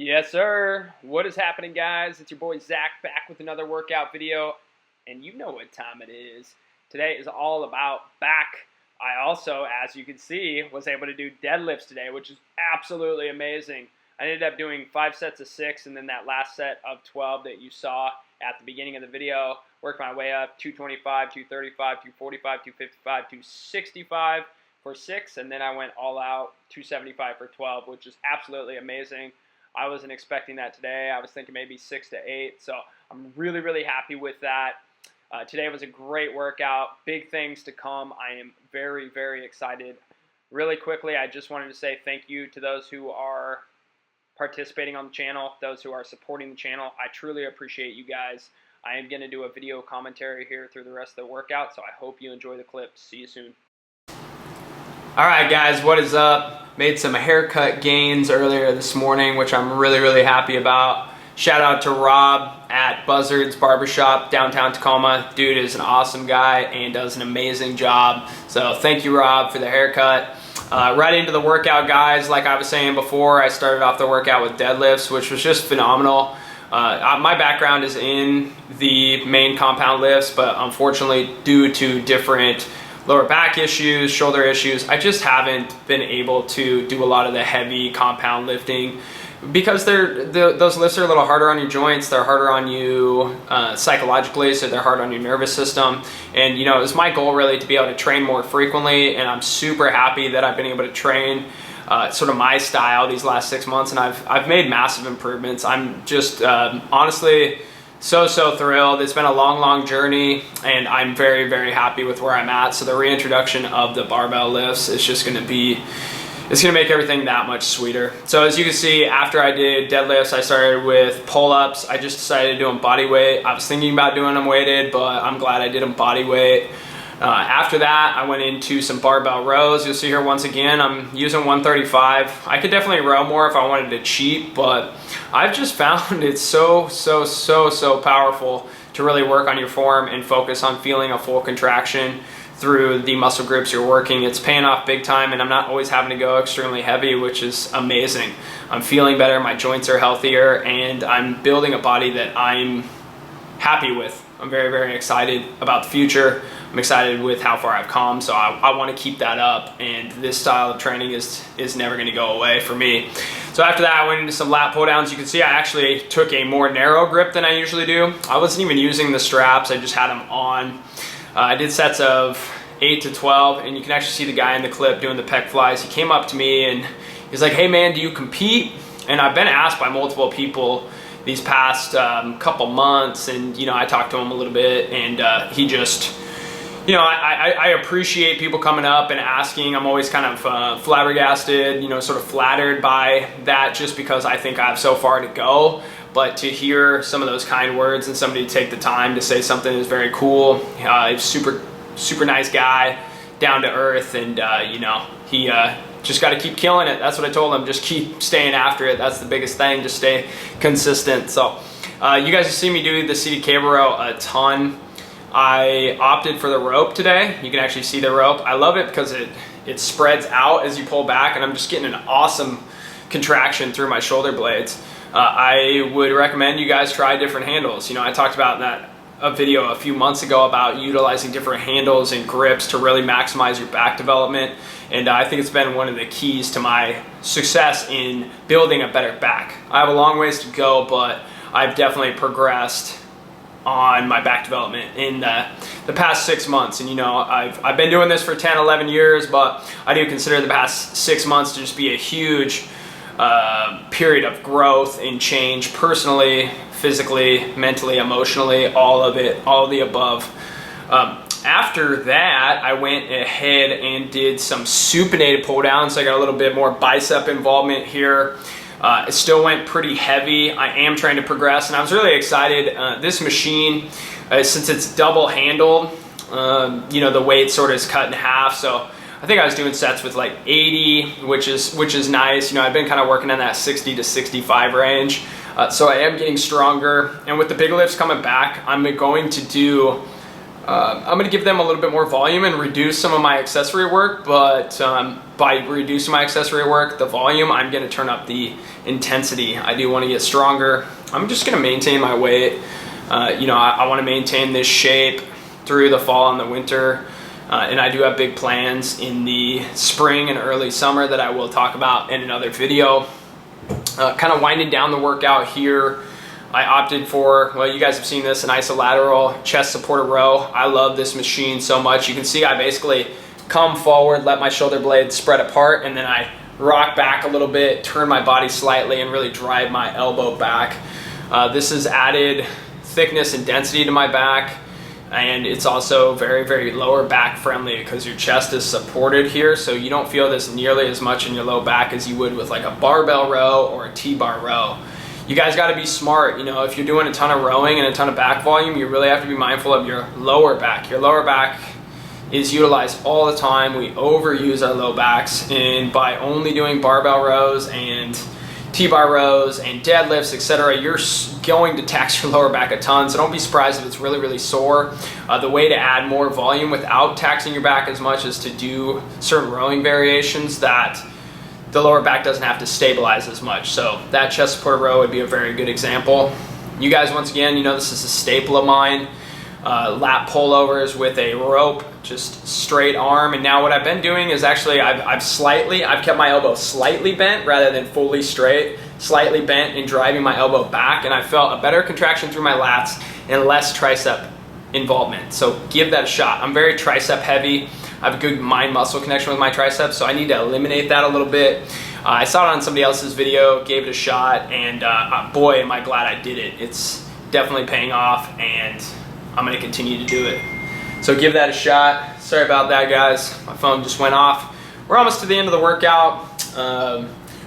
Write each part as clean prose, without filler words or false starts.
Yes, sir. What is happening, guys? It's your boy Zach back with another workout video, and you know what time it is. Today is all about back. I also, as you can see, was able to do deadlifts today, which is absolutely amazing. I ended up doing 5 sets of 6, and then that last set of 12 that you saw at the beginning of the video. Worked my way up, 225, 235, 245, 255, 265 for 6, and then I went all out, 275 for 12, which is absolutely amazing. I wasn't expecting that today. I was thinking maybe 6 to 8, so I'm really, really happy with that. Today was a great workout. Big things to come. I am very, very excited. Really quickly, I just wanted to say thank you to those who are participating on the channel, those who are supporting the channel. I truly appreciate you guys. I am going to do a video commentary here through the rest of the workout, so I hope you enjoy the clip. See you soon. Alright guys, what is up? Made some haircut gains earlier this morning, which I'm really, really happy about. Shout out to Rob at Buzzard's Barbershop, downtown Tacoma. Dude is an awesome guy and does an amazing job. So thank you, Rob, for the haircut. Right into the workout, guys. Like I was saying before, I started off the workout with deadlifts, which was just phenomenal. My background is in the main compound lifts, but unfortunately, due to different lower back issues, shoulder issues, I just haven't been able to do a lot of the heavy compound lifting because those lifts are a little harder on your joints. They're harder on you psychologically, so they're hard on your nervous system. And you know, it was my goal really to be able to train more frequently, and I'm super happy that I've been able to train sort of my style these last 6 months, and I've made massive improvements. I'm just honestly so thrilled. It's been a long journey, and I'm very, very happy with where I'm at. So the reintroduction of the barbell lifts is just gonna be, it's gonna make everything that much sweeter. So as you can see, after I did deadlifts, I started with pull-ups. I just decided to do them body weight. I was thinking about doing them weighted, but I'm glad I did them body weight. After that, I went into some barbell rows. You'll see here once again, I'm using 135. I could definitely row more if I wanted to cheat, but I've just found it's so powerful to really work on your form and focus on feeling a full contraction through the muscle groups you're working. It's paying off big time, and I'm not always having to go extremely heavy, which is amazing. I'm feeling better, my joints are healthier, and I'm building a body that I'm happy with. I'm very, very excited about the future. I'm excited with how far I've come, so I want to keep that up, and this style of training is never going to go away for me. So after that, I went into some lat pull downs. You can see I actually took a more narrow grip than I usually do. I wasn't even using the straps, I just had them on. I did sets of 8 to 12, and you can actually see the guy in the clip doing the pec flies. He came up to me and he's like, "Hey man, do you compete?" And I've been asked by multiple people these past couple months, and you know, I talked to him a little bit, and he just, you know, I appreciate people coming up and asking. I'm always kind of flabbergasted, you know, sort of flattered by that, just because I think I have so far to go. But to hear some of those kind words and somebody to take the time to say something is very cool. He's super nice guy, down to earth, and you know, he just got to keep killing it. That's what I told him. Just keep staying after it. That's the biggest thing. Just stay consistent. So you guys have seen me do the seated cable row a ton. I opted for the rope today. You can actually see the rope. I love it because it spreads out as you pull back, and I'm just getting an awesome contraction through my shoulder blades. I would recommend you guys try different handles. You know, I talked about that a video a few months ago about utilizing different handles and grips to really maximize your back development, and I think it's been one of the keys to my success in building a better back. I have a long ways to go, but I've definitely progressed on my back development in the past 6 months. And you know, I've been doing this for 10-11 years, but I do consider the past 6 months to just be a huge period of growth and change, personally, physically, mentally, emotionally, all of it, all of the above. After that, I went ahead and did some supinated pull downs. So I got a little bit more bicep involvement here. It still went pretty heavy. I am trying to progress, and I was really excited. This machine, since it's double handled, you know, the weight sort of is cut in half. So I think I was doing sets with like 80, which is nice. You know, I've been kind of working in that 60 to 65 range. So I am getting stronger. And with the big lifts coming back, I'm going to do I'm going to give them a little bit more volume and reduce some of my accessory work, but by reducing my accessory work, the volume, I'm going to turn up the intensity. I do want to get stronger. I'm just going to maintain my weight. You know, I want to maintain this shape through the fall and the winter, and I do have big plans in the spring and early summer that I will talk about in another video. Kind of winding down the workout here. I opted for, well, you guys have seen this, an isolateral chest supported row. I love this machine so much. You can see I basically come forward, let my shoulder blades spread apart, and then I rock back a little bit, turn my body slightly, and really drive my elbow back. This has added thickness and density to my back, and it's also very, very lower back friendly because your chest is supported here, so you don't feel this nearly as much in your low back as you would with like a barbell row or a T-bar row. You guys got to be smart. You know, if you're doing a ton of rowing and a ton of back volume, you really have to be mindful of your lower back. Your lower back is utilized all the time. We overuse our low backs, and by only doing barbell rows and T-bar rows and deadlifts, etc., you're going to tax your lower back a ton, so don't be surprised if it's really, really sore. The way to add more volume without taxing your back as much is to do certain rowing variations that the lower back doesn't have to stabilize as much. So that chest supported row would be a very good example. You guys, once again, you know this is a staple of mine. Lap pullovers with a rope, just straight arm. And now what I've been doing is actually I've kept my elbow slightly bent rather than fully straight, slightly bent and driving my elbow back, and I felt a better contraction through my lats and less tricep involvement. So give that a shot. I'm very tricep heavy. I have a good mind muscle connection with my triceps, so I need to eliminate that a little bit. I saw it on somebody else's video, gave it a shot, and boy, am I glad I did it. It's definitely paying off, and I'm going to continue to do it. So give that a shot. Sorry about that, guys. My phone just went off. We're almost to the end of the workout.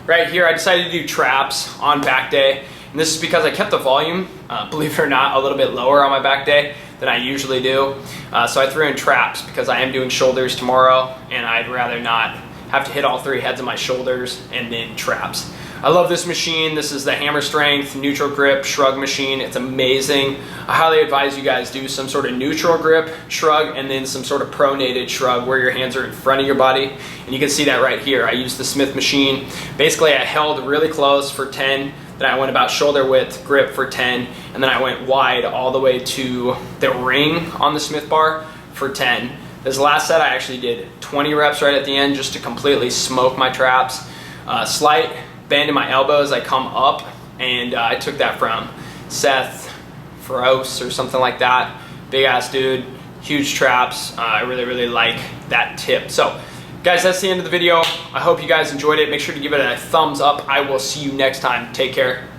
Right here, I decided to do traps on back day, and this is because I kept the volume, believe it or not, a little bit lower on my back day than I usually do. So I threw in traps because I am doing shoulders tomorrow, and I'd rather not have to hit all three heads of my shoulders and then traps. I love this machine. This is the Hammer Strength Neutral Grip Shrug machine. It's amazing. I highly advise you guys do some sort of neutral grip shrug and then some sort of pronated shrug where your hands are in front of your body. And you can see that right here. I used the Smith machine. Basically, I held really close for 10, then I went about shoulder width grip for 10, and then I went wide all the way to the ring on the Smith bar for 10. This last set I actually did 20 reps right at the end just to completely smoke my traps. Slight bend in my elbows, I come up, and I took that from Seth Feroce or something like that. Big ass dude, huge traps. I really, really like that tip. So guys, that's the end of the video. I hope you guys enjoyed it. Make sure to give it a thumbs up. I will see you next time. Take care.